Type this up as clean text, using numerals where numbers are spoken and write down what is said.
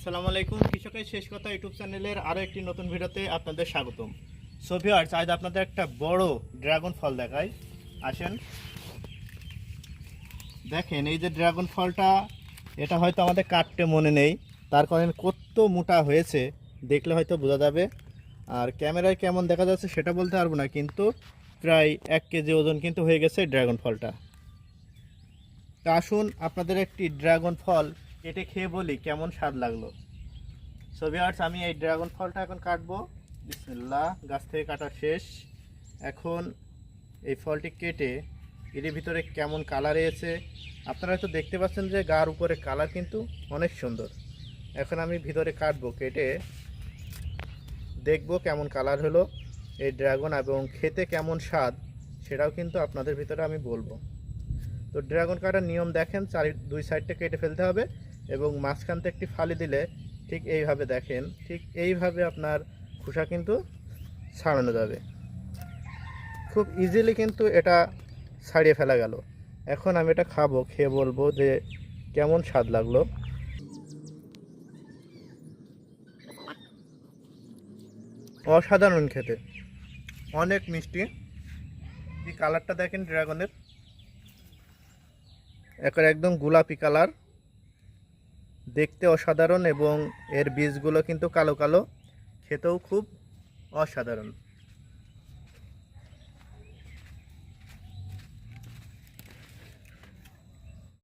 আসসালামু আলাইকুম। কৃষকের শেষ কথা ইউটিউব চ্যানেলের আরও একটি নতুন ভিডিওতে আপনাদের স্বাগতম। সো ভিউয়ার্স, আজ আপনাদের একটা বড় ড্রাগন ফল দেখাই। আসেন দেখেন, এই যে ড্রাগন ফলটা, এটা হয়তো আমাদের কাটতে মনে নেই, তার কারণে কত মোটা হয়েছে দেখলে হয়তো বোঝা যাবে। আর ক্যামেরায় কেমন দেখা যাচ্ছে সেটা বলতে পারবো না, কিন্তু প্রায় 1 কেজি ওজন কিন্তু হয়ে গেছে ড্রাগন ফলটা। তা আসুন আপনাদের একটি ড্রাগন ফল কেটে খেয়ে বলি কেমন স্বাদ লাগলো। সো ভিউয়ার্স, আমি এই ড্রাগন ফলটা এখন কাটবো। বিসমিল্লাহ, গাছ থেকে কাটা শেষ। এখন এই ফলটি কেটে এর ভিতরে কেমন কালার এসেছে আপনারা হয়তো দেখতে পাচ্ছেন যে গার উপরে কালার কিন্তু অনেক সুন্দর। এখন আমি ভিতরে কাটবো, কেটে দেখবো কেমন কালার হলো এই ড্রাগন এবং খেতে কেমন স্বাদ সেটাও কিন্তু আপনাদের ভিতরে আমি বলবো। তো ড্রাগন কাটার নিয়ম দেখেন, দুই সাইডটা কেটে ফেলতে হবে এবং মাঝখান থেকে একটি ফালি দিলে ঠিক এইভাবে দেখেন, ঠিক এইভাবে আপনার খোসা কিন্তু ছাড়ানো যাবে। খুব ইজিলি কিন্তু এটা ছাড়িয়ে ফেলা গেল। এখন আমি এটা খাবো, খেয়ে বলবো যে কেমন স্বাদ লাগলো। অসাধারণ খেতে, অনেক মিষ্টি। এই কালারটা দেখেন ড্রাগনের, একদম গোলাপি কালার, দেখতে অসাধারণ এবং এর বীজগুলো কিন্তু কালো কালো, খেতেও খুব অসাধারণ।